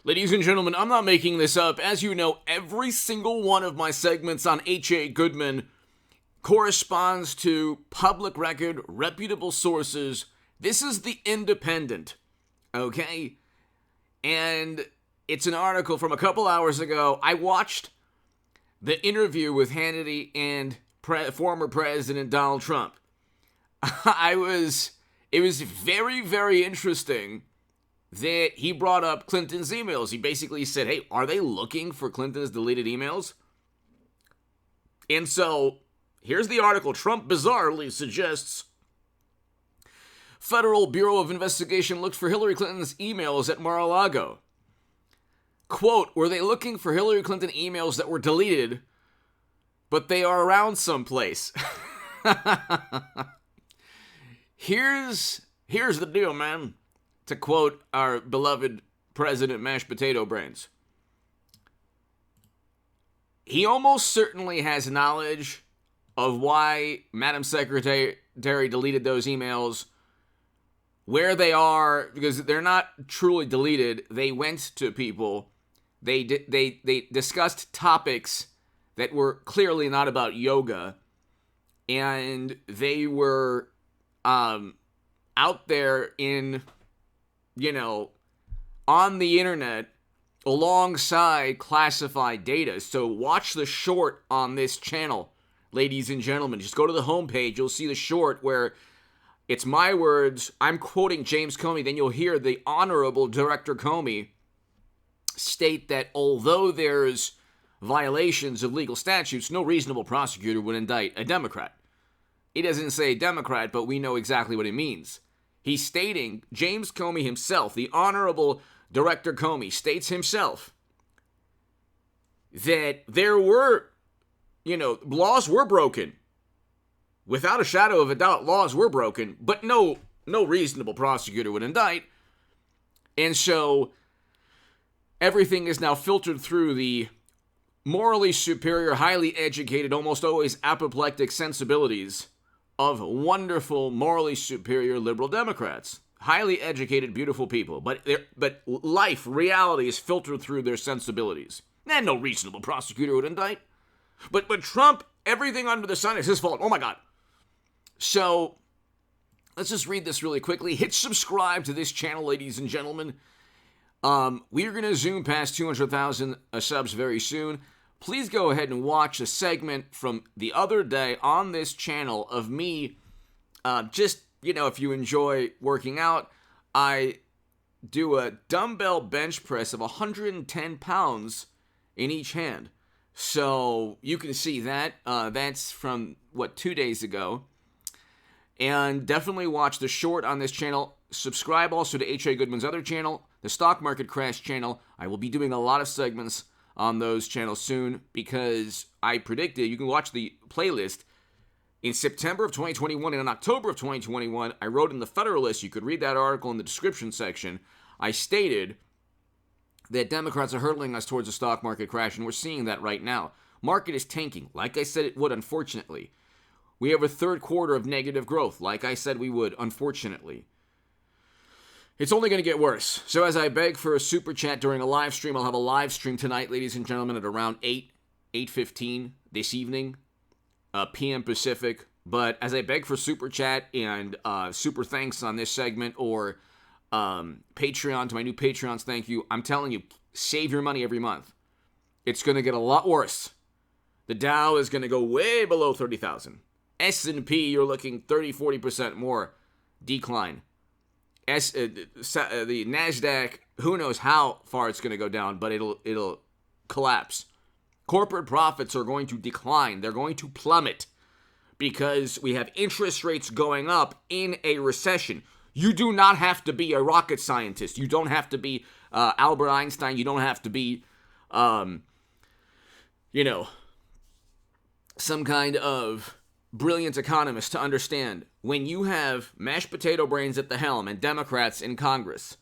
Ladies and gentlemen, I'm not making this up. As you know, every single one of my segments on H.A. Goodman corresponds to public record, reputable sources. This is the Independent, okay? And it's an article from a couple hours ago. I watched the interview with Hannity and former President Donald Trump. It was very, very interesting that he brought up Clinton's emails. He basically said, hey, are they looking for Clinton's deleted emails? And so, here's the article. Trump bizarrely suggests Federal Bureau of Investigation looked for Hillary Clinton's emails at Mar-a-Lago. Quote, were they looking for Hillary Clinton emails that were deleted, but they are around someplace? Here's the deal, man. To quote our beloved President Mashed Potato Brains. He almost certainly has knowledge of why Madam Secretary deleted those emails, where they are, because they're not truly deleted. They went to people. They discussed topics that were clearly not about yoga, and they were out there in, on the internet alongside classified data. So watch the short on this channel, ladies and gentlemen. Just go to the homepage. You'll see the short where it's my words. I'm quoting James Comey. Then you'll hear the Honorable Director Comey state that although there's violations of legal statutes, no reasonable prosecutor would indict a Democrat. He doesn't say Democrat, but we know exactly what it means. He's stating, James Comey himself, the Honorable Director Comey, states himself that there were, laws were broken. Without a shadow of a doubt, laws were broken, but no reasonable prosecutor would indict. And so everything is now filtered through the morally superior, highly educated, almost always apoplectic sensibilities of wonderful, morally superior liberal Democrats. Highly educated, beautiful people. But life, reality is filtered through their sensibilities. And no reasonable prosecutor would indict. But Trump, everything under the sun is his fault. Oh my God. So, let's just read this really quickly. Hit subscribe to this channel, ladies and gentlemen. We are going to zoom past 200,000 subs very soon. Please go ahead and watch a segment from the other day on this channel of me. If you enjoy working out, I do a dumbbell bench press of 110 pounds in each hand. So you can see that. That's from, 2 days ago. And definitely watch the short on this channel. Subscribe also to H.A. Goodman's other channel, the Stock Market Crash channel. I will be doing a lot of segments on those channels soon because I predicted, you can watch the playlist, in September of 2021 and in October of 2021, I wrote in the Federalist, you could read that article in the description section, I stated that Democrats are hurtling us towards a stock market crash, and we're seeing that right now. Market is tanking, like I said it would, unfortunately. We have a third quarter of negative growth, like I said we would, unfortunately. It's only going to get worse. So as I beg for a super chat during a live stream, I'll have a live stream tonight, ladies and gentlemen, at around 8:15 this evening, p.m. Pacific. But as I beg for super chat and super thanks on this segment or Patreon, to my new Patreons, thank you. I'm telling you, save your money every month. It's going to get a lot worse. The Dow is going to go way below 30,000. S&P, you're looking 30-40% more decline. The NASDAQ, who knows how far it's going to go down, but it'll collapse. Corporate profits are going to decline. They're going to plummet because we have interest rates going up in a recession. You do not have to be a rocket scientist. You don't have to be Albert Einstein. You don't have to be, some kind of brilliant economist to understand. When you have mashed potato brains at the helm and Democrats in Congress,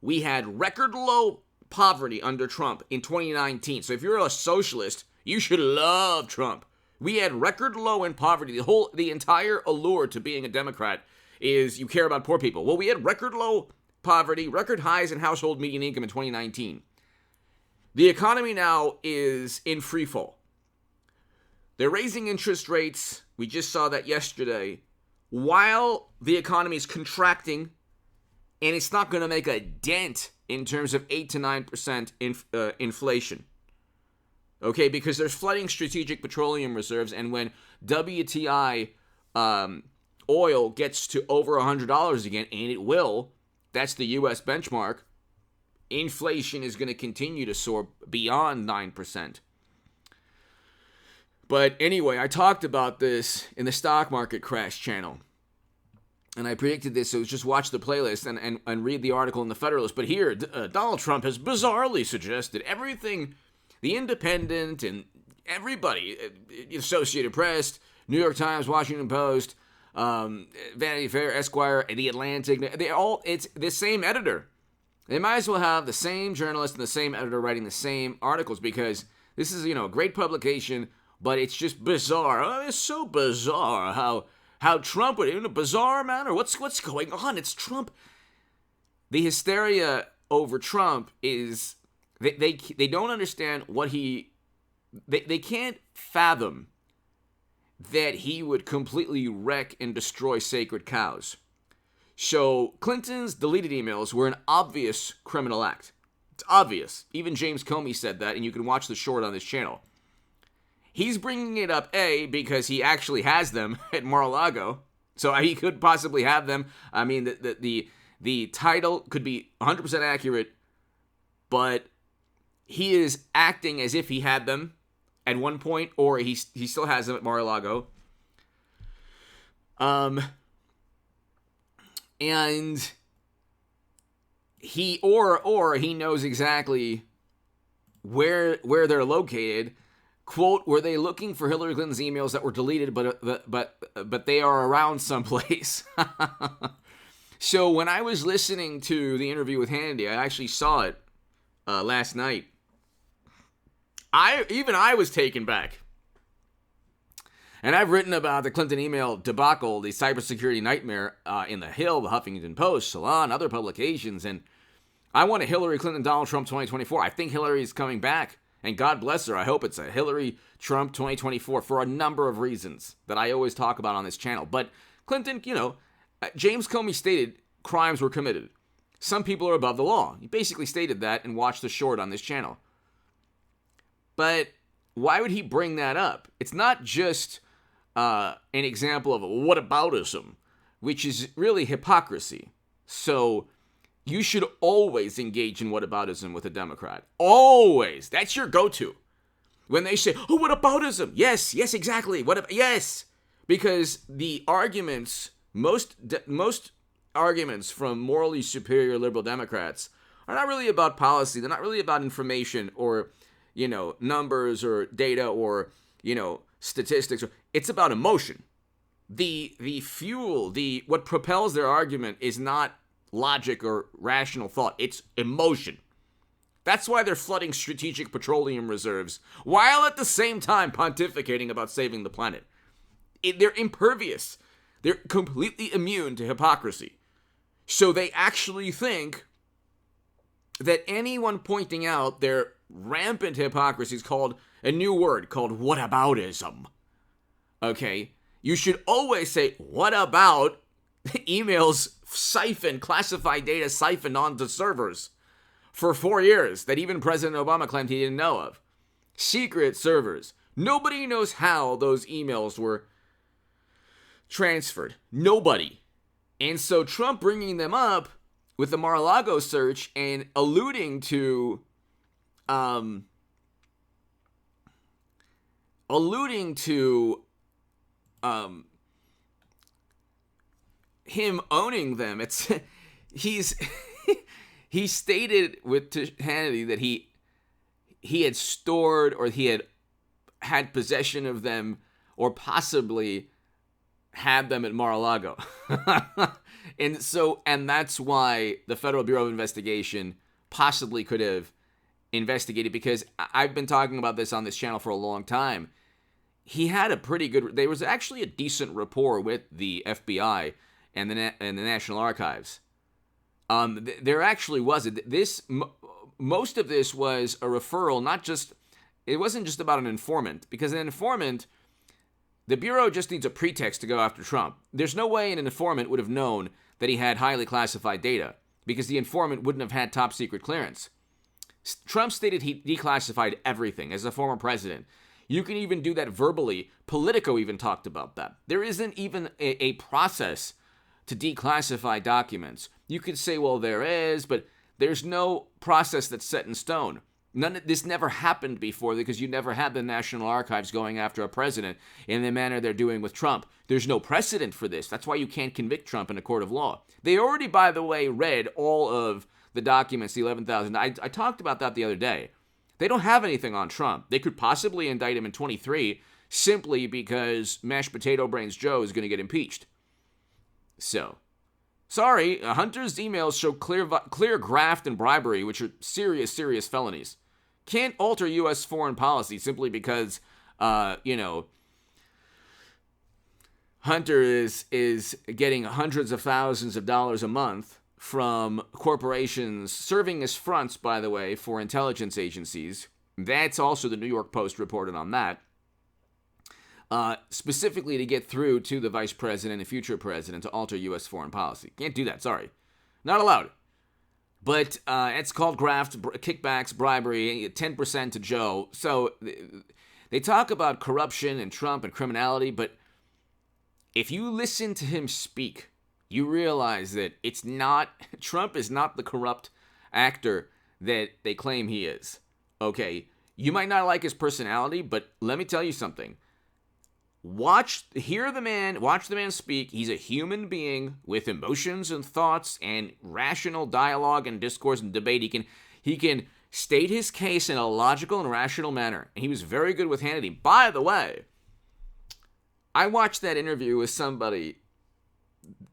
we had record low poverty under Trump in 2019. So if you're a socialist, you should love Trump. We had record low in poverty. The entire allure to being a Democrat is you care about poor people. Well, we had record low poverty, record highs in household median income in 2019. The economy now is in free fall. They're raising interest rates. We just saw that yesterday. While the economy is contracting, and it's not going to make a dent in terms of 8 to 9% inflation. Okay, because there's flooding strategic petroleum reserves, and when WTI oil gets to over $100 again, and it will, that's the U.S. benchmark, inflation is going to continue to soar beyond 9%. But anyway, I talked about this in the stock market crash channel. And I predicted this, so just watch the playlist and read the article in the Federalist. But here, Donald Trump has bizarrely suggested everything, the Independent and everybody, Associated Press, New York Times, Washington Post, Vanity Fair, Esquire, The Atlantic, it's the same editor. They might as well have the same journalist and the same editor writing the same articles, because this is, a great publication, but it's just bizarre. Oh, it's so bizarre how Trump would, in a bizarre manner, what's going on? It's Trump. The hysteria over Trump is they don't understand what they can't fathom that he would completely wreck and destroy sacred cows. So Clinton's deleted emails were an obvious criminal act. It's obvious. Even James Comey said that, and you can watch the short on this channel. He's bringing it up, A, because he actually has them at Mar-a-Lago, so he could possibly have them. I mean, the title could be 100% accurate, but he is acting as if he had them at one point, or he still has them at Mar-a-Lago. And he or he knows exactly where they're located. Quote, were they looking for Hillary Clinton's emails that were deleted, but they are around someplace? So when I was listening to the interview with Hannity, I actually saw it last night. I was taken back. And I've written about the Clinton email debacle, the cybersecurity nightmare in The Hill, the Huffington Post, Salon, other publications. And I want a Hillary Clinton, Donald Trump 2024. I think Hillary is coming back. And God bless her. I hope it's a Hillary Trump 2024 for a number of reasons that I always talk about on this channel. But Clinton, James Comey stated crimes were committed. Some people are above the law. He basically stated that, and watch the short on this channel. But why would he bring that up? It's not just an example of a whataboutism, which is really hypocrisy. So you should always engage in whataboutism with a Democrat. Always. That's your go-to. When they say, oh, whataboutism. Yes, exactly. Yes. Because the arguments, most arguments from morally superior liberal Democrats are not really about policy. They're not really about information or, numbers or data or, statistics. It's about emotion. The fuel, what propels their argument is not logic or rational thought. It's emotion. That's why they're flooding strategic petroleum reserves while at the same time pontificating about saving the planet. They're impervious. They're completely immune to hypocrisy. So they actually think that anyone pointing out their rampant hypocrisy is called a new word called whataboutism. Okay? You should always say, what about emails classified data siphoned onto servers for 4 years that even President Obama claimed he didn't know of. Secret servers. Nobody knows how those emails were transferred. Nobody. And so Trump bringing them up with the Mar-a-Lago search and alluding to him owning them. He stated to Hannity that he had stored or he had possession of them or possibly had them at Mar-a-Lago. And that's why the Federal Bureau of Investigation possibly could have investigated, because I've been talking about this on this channel for a long time. He had there was actually a decent rapport with the FBI and the National Archives. There actually wasn't. Most of this was a referral, it wasn't just about an informant, because an informant, the Bureau just needs a pretext to go after Trump. There's no way an informant would have known that he had highly classified data, because the informant wouldn't have had top secret clearance. Trump stated he declassified everything as a former president. You can even do that verbally. Politico even talked about that. There isn't even a process to declassify documents. You could say, well, there is, but there's no process that's set in stone. This never happened before, because you never had the National Archives going after a president in the manner they're doing with Trump. There's no precedent for this. That's why you can't convict Trump in a court of law. They already, by the way, read all of the documents, the 11,000. I talked about that the other day. They don't have anything on Trump. They could possibly indict him in 23 simply because Mashed Potato Brains Joe is going to get impeached. So, sorry, Hunter's emails show clear graft and bribery, which are serious, serious felonies. Can't alter U.S. foreign policy simply because, Hunter is getting hundreds of thousands of dollars a month from corporations serving as fronts, by the way, for intelligence agencies. That's also the New York Post reported on that. Specifically to get through to the vice president and future president to alter U.S. foreign policy. Can't do that, sorry. Not allowed. But it's called graft, kickbacks, bribery, 10% to Joe. So they talk about corruption and Trump and criminality, but if you listen to him speak, you realize that Trump is not the corrupt actor that they claim he is. Okay, you might not like his personality, but let me tell you something. Watch the man speak. He's a human being with emotions and thoughts and rational dialogue and discourse and debate. He can state his case in a logical and rational manner. And he was very good with Hannity. By the way, I watched that interview with somebody,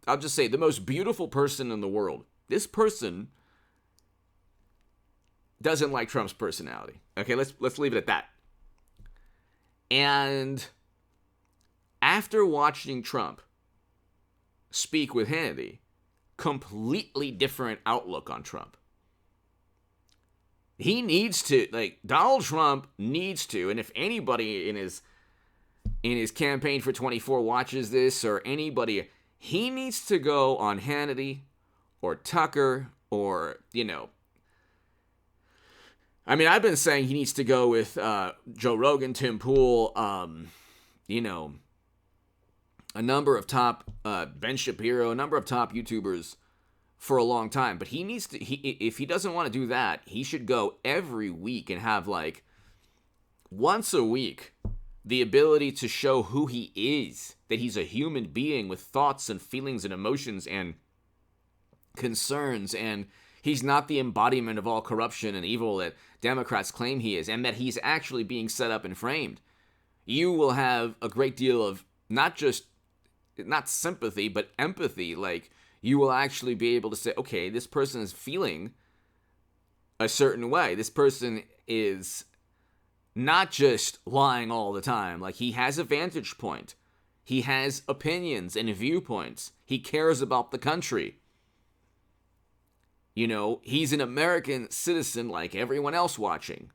I'll just say, the most beautiful person in the world. This person doesn't like Trump's personality. Okay, let's leave it at that. And after watching Trump speak with Hannity, completely different outlook on Trump. He needs to, Donald Trump needs to, and if anybody in his campaign for 24 watches this, or anybody, he needs to go on Hannity or Tucker or, I've been saying he needs to go with Joe Rogan, Tim Pool, a number of top, Ben Shapiro, a number of top YouTubers for a long time. But he needs to, if he doesn't want to do that, he should go every week and have once a week the ability to show who he is, that he's a human being with thoughts and feelings and emotions and concerns, and he's not the embodiment of all corruption and evil that Democrats claim he is, and that he's actually being set up and framed. You will have a great deal of not sympathy, but empathy. You will actually be able to say, okay, this person is feeling a certain way. This person is not just lying all the time. He has a vantage point. He has opinions and viewpoints. He cares about the country. He's an American citizen like everyone else watching.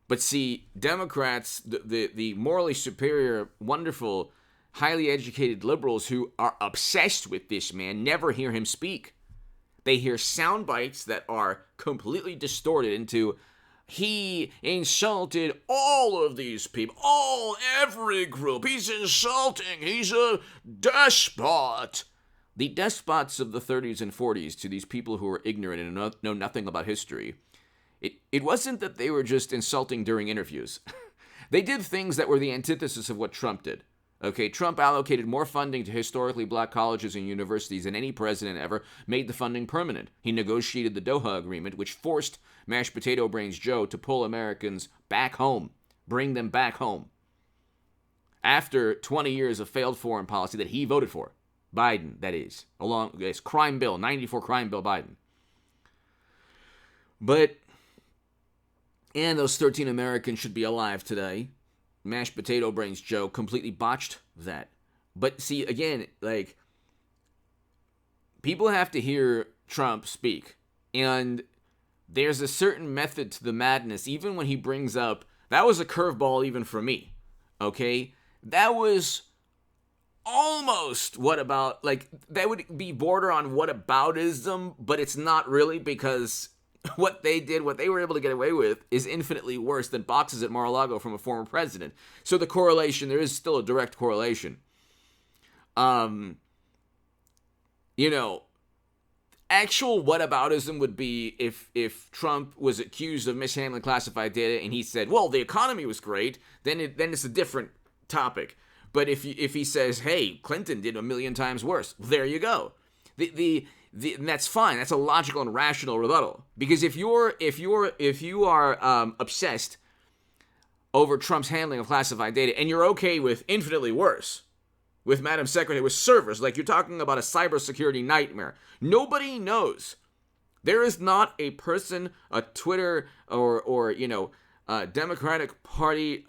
But see, Democrats, the morally superior, wonderful, highly educated liberals who are obsessed with this man never hear him speak. They hear sound bites that are completely distorted into, he insulted all of these people, every group. He's insulting. He's a despot. The despots of the 30s and 40s, to these people who are ignorant and know nothing about history, it wasn't that they were just insulting during interviews. They did things that were the antithesis of what Trump did. Okay, Trump allocated more funding to historically black colleges and universities than any president ever, made the funding permanent. He negotiated the Doha Agreement, which forced Mashed Potato Brains Joe to pull Americans back home, bring them back home. After 20 years of failed foreign policy that he voted for. Biden, that is. Along this crime bill, 94 crime bill Biden. And those 13 Americans should be alive today. Mashed Potato Brains Joe completely botched that. But see, again, people have to hear Trump speak. And there's a certain method to the madness, even when he brings up, that was a curveball even for me, okay? That was almost that would be border on whataboutism, but it's not really, because what they were able to get away with is infinitely worse than boxes at Mar-a-Lago from a former president. So the correlation, there is still a direct correlation. Actual whataboutism would be if Trump was accused of mishandling classified data and he said, well, the economy was great, then it's a different topic. But if he says, hey, Clinton did 1,000,000 times worse, well, there you go. And that's fine. That's a logical and rational rebuttal. Because if you are obsessed over Trump's handling of classified data, and you're okay with infinitely worse, with Madam Secretary, with servers, like you're talking about a cybersecurity nightmare. Nobody knows. There is not a person, a Twitter or Democratic Party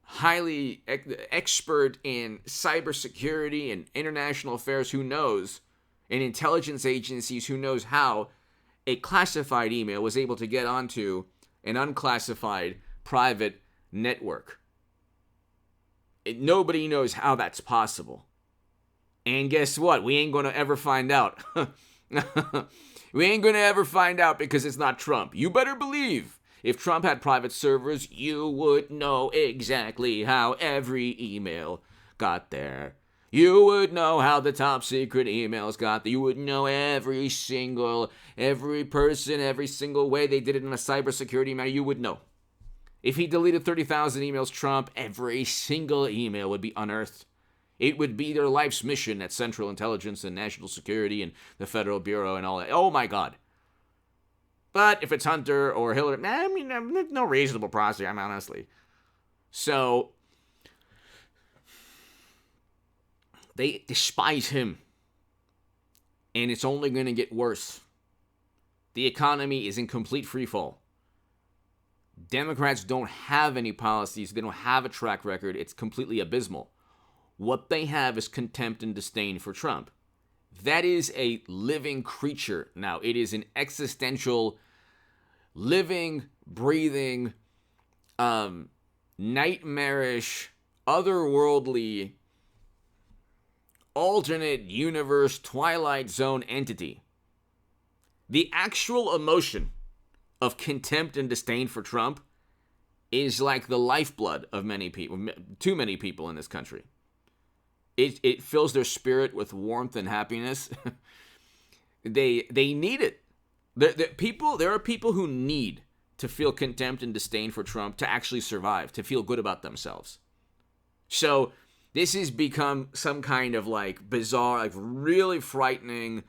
highly expert in cybersecurity and international affairs who knows, and intelligence agencies who knows how a classified email was able to get onto an unclassified private network. Nobody knows how that's possible. And guess what? We ain't going to ever find out. We ain't going to ever find out because it's not Trump. You better believe if Trump had private servers, you would know exactly how every email got there. You would know how the top secret emails got there. You would know every person, every single way they did it in a cybersecurity matter. You would know. If he deleted 30,000 emails, Trump, every single email would be unearthed. It would be their life's mission at Central Intelligence and National Security and the Federal Bureau and all that. Oh, my God. But if it's Hunter or Hillary, there's no reasonable prosecutor, honestly. So, they despise him. And it's only going to get worse. The economy is in complete freefall. Democrats don't have any policies. They don't have a track record. It's completely abysmal. What they have is contempt and disdain for Trump. That is a living creature now. It is an existential, living, breathing, nightmarish, otherworldly, alternate universe, Twilight Zone entity. The actual emotion of contempt and disdain for Trump is like the lifeblood of many people, too many people in this country. It fills their spirit with warmth and happiness. They need it. There are people who need to feel contempt and disdain for Trump to actually survive, to feel good about themselves. So this has become some kind of like bizarre, like really frightening,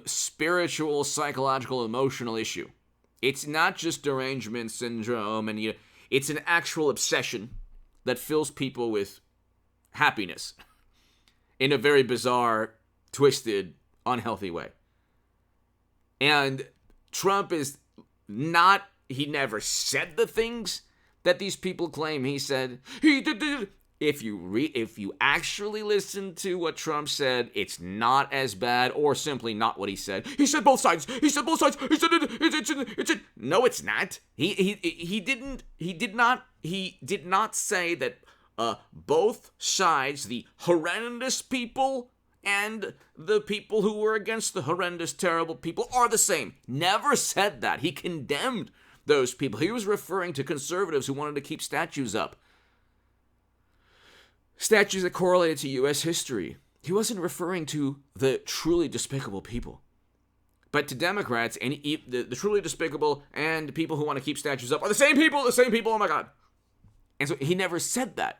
spiritual, psychological, emotional issue. It's not just derangement syndrome, and it's an actual obsession that fills people with happiness in a very bizarre, twisted, unhealthy way. And Trump is not, he never said the things that these people claim he said. He did. If you actually listen to what Trump said, it's not as bad, or simply not what he said. He said both sides. He said both sides. He said it. No, it's not. He did not say that both sides, the horrendous people and the people who were against the horrendous, terrible people, are the same. Never said that. He condemned those people. He was referring to conservatives who wanted to keep statues up. Statues that correlated to U.S. history. He wasn't referring to the truly despicable people. But to Democrats, and the truly despicable and people who want to keep statues up are the same people, oh my God. And so he never said that.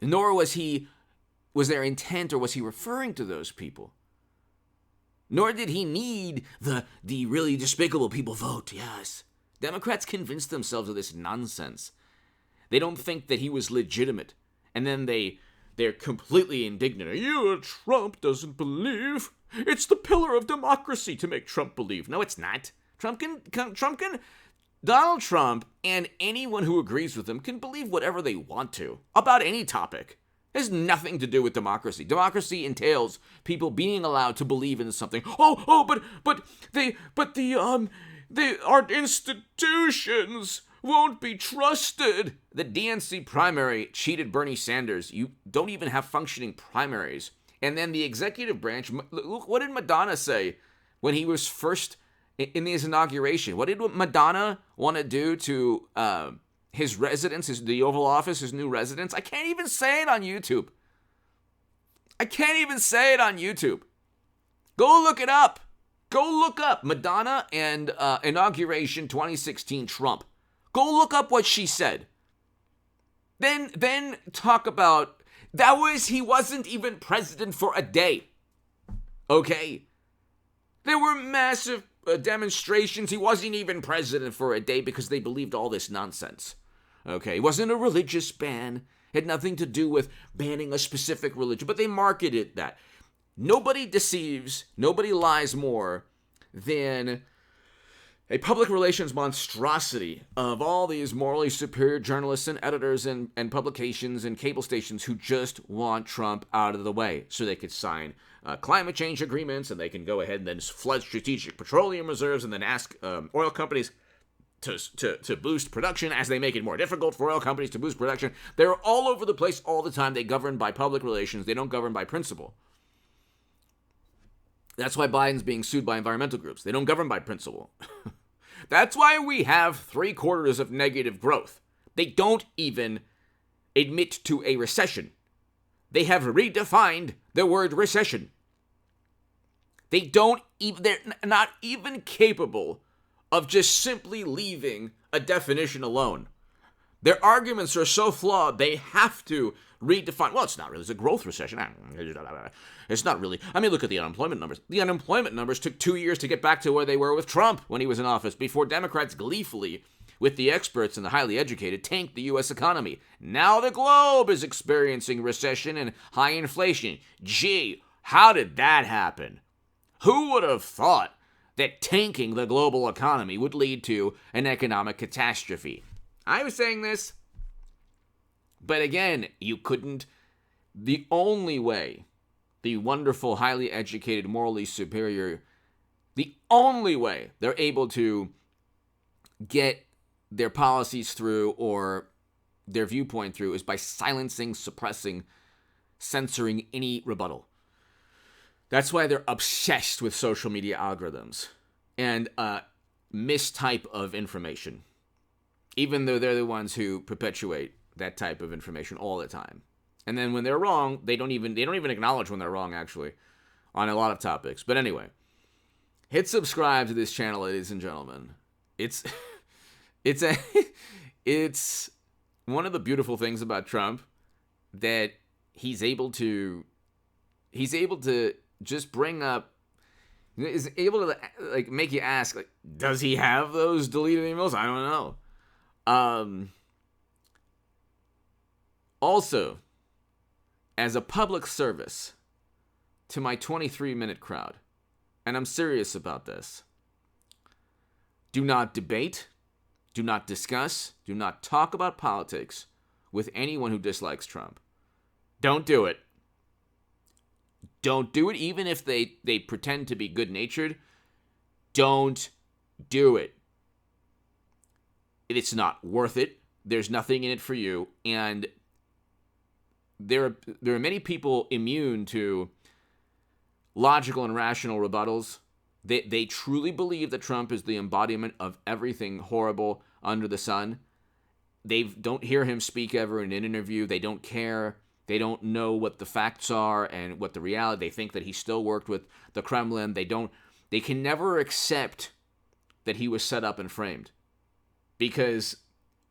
Nor was there intent, or was he referring to those people. Nor did he need the really despicable people vote, yes. Democrats convinced themselves of this nonsense. They don't think that he was legitimate. And then they're completely indignant. Trump doesn't believe. It's the pillar of democracy to make Trump believe. No, it's not. Donald Trump and anyone who agrees with him can believe whatever they want to about any topic. It has nothing to do with democracy. Democracy entails people being allowed to believe in something. Our institutions won't be trusted. The DNC primary cheated Bernie Sanders. You don't even have functioning primaries. And then the executive branch, look, what did Madonna say when he was first in his inauguration? What did Madonna want to do to his residence, the Oval Office, his new residence? I can't even say it on YouTube. Go look it up. Go look up Madonna and inauguration 2016 Trump. Go look up what she said. Then talk about he wasn't even president for a day. Okay? There were massive demonstrations. He wasn't even president for a day because they believed all this nonsense. Okay? It wasn't a religious ban. It had nothing to do with banning a specific religion, but they marketed that. Nobody deceives, nobody lies more than a public relations monstrosity of all these morally superior journalists and editors and publications and cable stations who just want Trump out of the way so they could sign climate change agreements, and they can go ahead and then flood strategic petroleum reserves and then ask oil companies to boost production as they make it more difficult for oil companies to boost production. They're all over the place all the time. They govern by public relations. They don't govern by principle. That's why Biden's being sued by environmental groups. They don't govern by principle. That's why we have 3/4 of negative growth. They don't even admit to a recession. They have redefined the word recession. They're not even capable of just simply leaving a definition alone. Their arguments are so flawed, they have to redefine. Well, it's not really. It's a growth recession. It's not really. I mean, look at the unemployment numbers. The unemployment numbers took 2 years to get back to where they were with Trump when he was in office, before Democrats gleefully, with the experts and the highly educated, tanked the U.S. economy. Now the globe is experiencing recession and high inflation. Gee, how did that happen? Who would have thought that tanking the global economy would lead to an economic catastrophe? I was saying this, but again, you couldn't. The only way the wonderful, highly educated, morally superior, the only way they're able to get their policies through or their viewpoint through is by silencing, suppressing, censoring any rebuttal. That's why they're obsessed with social media algorithms and mistype of information, even though they're the ones who perpetuate that type of information all the time. And then when they're wrong, they don't even acknowledge when they're wrong, actually, on a lot of topics. But anyway, hit subscribe to this channel, ladies and gentlemen. It's one of the beautiful things about Trump, that he's able to just bring up, is able to like make you ask, like, does he have those deleted emails? I don't know. Also, as a public service to my 23-minute crowd, and I'm serious about this, do not debate, do not discuss, do not talk about politics with anyone who dislikes Trump. Don't do it. Don't do it, even if they pretend to be good-natured. Don't do it. It's not worth it. There's nothing in it for you. And there are many people immune to logical and rational rebuttals. They truly believe that Trump is the embodiment of everything horrible under the sun. They don't hear him speak ever in an interview. They don't care. They don't know what the facts are and what the reality. They think that he still worked with the Kremlin. They can never accept that he was set up and framed, because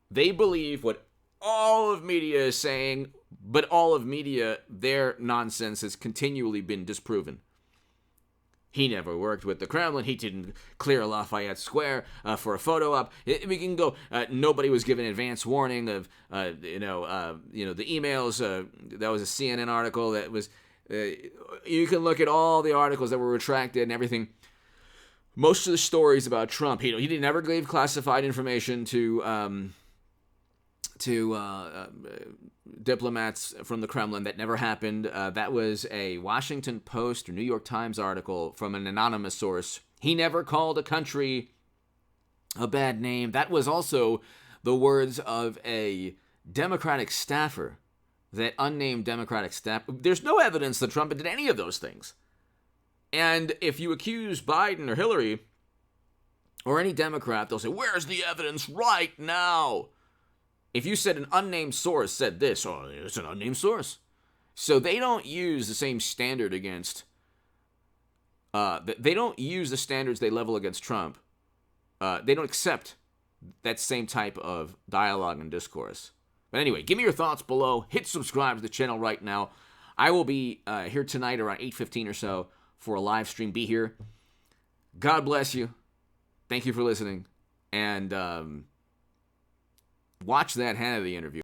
they believe what all of media is saying, but all of media, their nonsense has continually been disproven. He never worked with the Kremlin. He didn't clear Lafayette Square for a photo op. We can go. Nobody was given advance warning of, the emails. That was a CNN article. That was. You can look at all the articles that were retracted and everything. Most of the stories about Trump, he never gave classified information to diplomats from the Kremlin. That never happened. That was a Washington Post or New York Times article from an anonymous source. He never called a country a bad name. That was also the words of a Democratic staffer, that unnamed Democratic staff. There's no evidence that Trump did any of those things. And if you accuse Biden or Hillary or any Democrat, they'll say, where's the evidence right now? If you said an unnamed source said this, oh, it's an unnamed source. So they don't use the same standard against, they don't use the standards they level against Trump. They don't accept that same type of dialogue and discourse. But anyway, give me your thoughts below. Hit subscribe to the channel right now. I will be here tonight around 8:15 or so for a live stream. Be here. God bless you. Thank you for listening. And watch that Hannity interview.